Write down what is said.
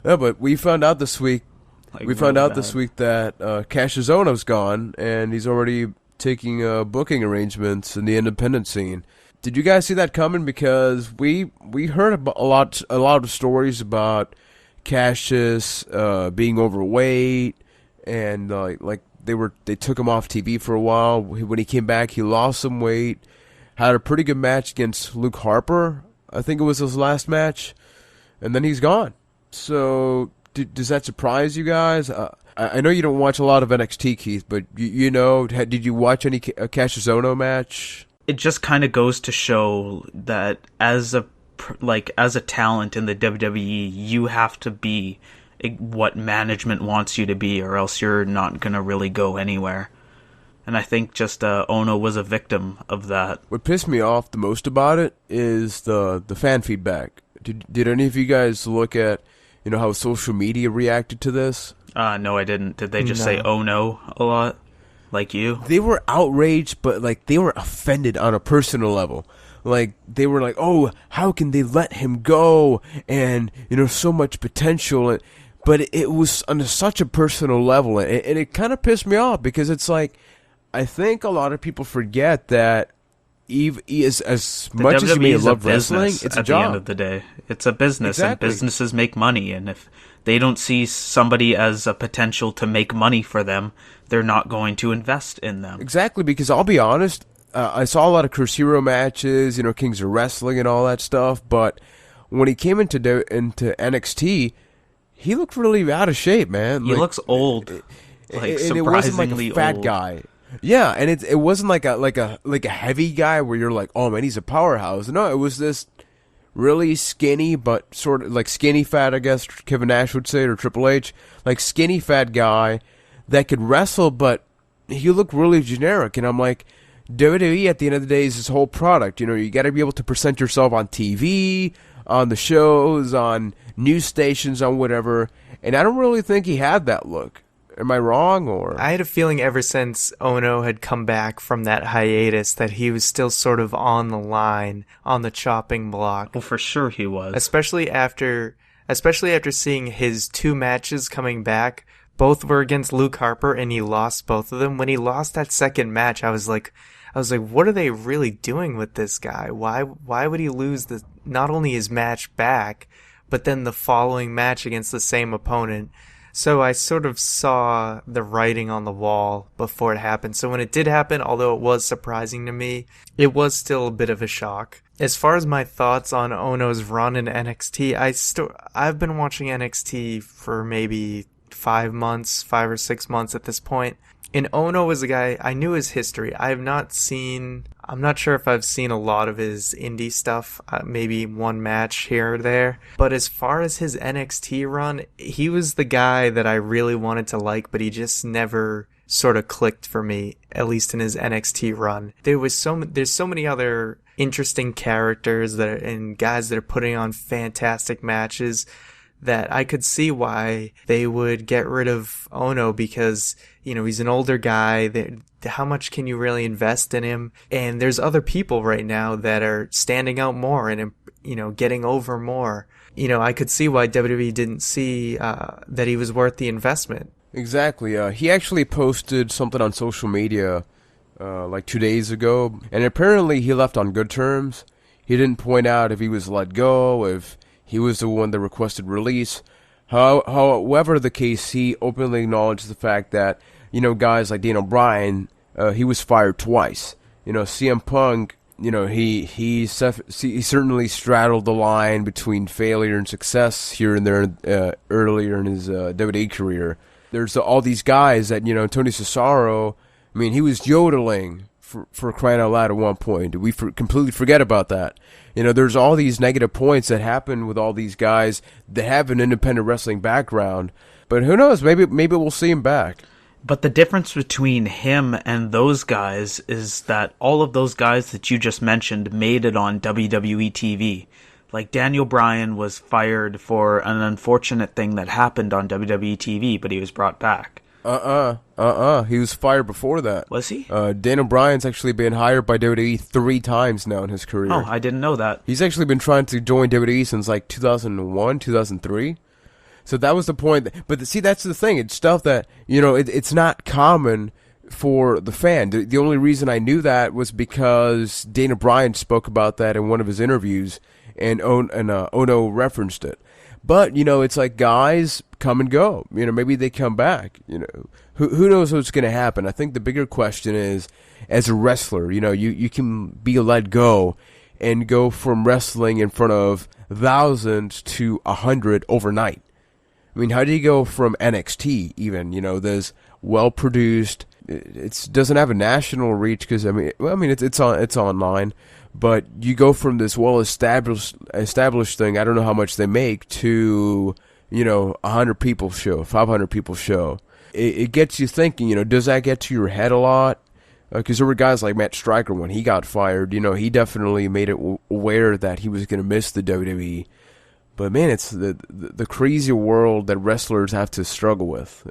Yeah, but we found out this week. Like We found really out this bad. week that Kassius Ohno's gone, and he's already taking booking arrangements in the independent scene. Did you guys see that coming? Because we heard about a lot of stories about Cassius being overweight, and they took him off TV for a while. When he came back, he lost some weight. Had a pretty good match against Luke Harper. I think it was his last match, and then he's gone. So, does that surprise you guys? I know you don't watch a lot of NXT, Keith, but did you watch any Kassius Ohno match? It just kind of goes to show that as a talent in the WWE, you have to be what management wants you to be, or else you're not gonna really go anywhere. And I think just Ono was a victim of that. What pissed me off the most about it is the fan feedback. Did any of you guys look at how social media reacted to this? No, I didn't. Did they just say No. "oh no" a lot, like you? They were outraged, but like they were offended on a personal level. Like they were like, "Oh, how can they let him go?" And so much potential. But it was on such a personal level, and it kind of pissed me off because it's like I think a lot of people forget that Eve is as The much as you WWE may is a love wrestling, business it's a at the end job. of the day. It's a business, and Exactly. businesses make money. And if they don't see somebody as a potential to make money for them, they're not going to invest in them. Exactly, because I'll be honest, I saw a lot of Chris Hero matches, Kings of Wrestling and all that stuff, but when he came into NXT, he looked really out of shape, man. He looks old, like And it wasn't like surprisingly a fat old. guy. Yeah, and it wasn't like a heavy guy where you're like, oh man, he's a powerhouse. No, it was this really skinny, but sort of like skinny fat, I guess Kevin Nash would say, or Triple H, like skinny fat guy that could wrestle, but he looked really generic. And I'm like, WWE at the end of the day is this whole product. You got to be able to present yourself on TV, on the shows, on news stations, on whatever. And I don't really think he had that look. Am I wrong or? I had a feeling ever since Ono had come back from that hiatus that he was still sort of on the line, on the chopping block, Well, for sure he was. especially after seeing his two matches coming back. Both were against Luke Harper and he lost both of them. When he lost that second match, I was like, what are they really doing with this guy? Why would he lose not only his match back, but then the following match against the same opponent? So I sort of saw the writing on the wall before it happened. So when it did happen, although it was surprising to me, it was still a bit of a shock. As far as my thoughts on Ono's run in NXT, I've been watching NXT for maybe 5 months, 5 or 6 months at this point. And Ono was a guy, I knew his history. I'm not sure if I've seen a lot of his indie stuff, maybe one match here or there. But as far as his NXT run, he was the guy that I really wanted to like, but he just never sort of clicked for me, at least in his NXT run. There's so many other interesting characters and guys that are putting on fantastic matches that I could see why they would get rid of Ono because, he's an older guy. How much can you really invest in him? And there's other people right now that are standing out more and, getting over more. I could see why WWE didn't see that he was worth the investment. Exactly. He actually posted something on social media like 2 days ago, and apparently he left on good terms. He didn't point out if he was let go, if he was the one that requested release. However the case, he openly acknowledged the fact that, guys like Daniel Bryan, he was fired twice. CM Punk, he certainly straddled the line between failure and success here and there earlier in his WWE career. There's all these guys that, Tony Cesaro, I mean, he was yodeling for crying out loud at one point. We completely forget about that. There's all these negative points that happen with all these guys that have an independent wrestling background. But who knows? Maybe we'll see him back. But the difference between him and those guys is that all of those guys that you just mentioned made it on WWE TV. Like Daniel Bryan was fired for an unfortunate thing that happened on WWE TV, but he was brought back. He was fired before that. Was he? Daniel Bryan's actually been hired by WWE 3 times now in his career. Oh, I didn't know that. He's actually been trying to join WWE since like 2001, 2003. So that was the point. But see, that's the thing. It's stuff that, it's not common for the fan. The only reason I knew that was because Dana Bryan spoke about that in one of his interviews, and Ono referenced it. But, it's like guys come and go. Maybe they come back. Who knows what's going to happen? I think the bigger question is, as a wrestler, you can be let go and go from wrestling in front of thousands to 100 overnight. I mean, how do you go from NXT even? There's well-produced. It doesn't have a national reach because it's online, but you go from this well-established thing. I don't know how much they make to 100 people show, 500 people show. It gets you thinking. Does that get to your head a lot? Because there were guys like Matt Striker when he got fired. He definitely made it aware that he was going to miss the WWE. But man, it's the crazy world that wrestlers have to struggle with.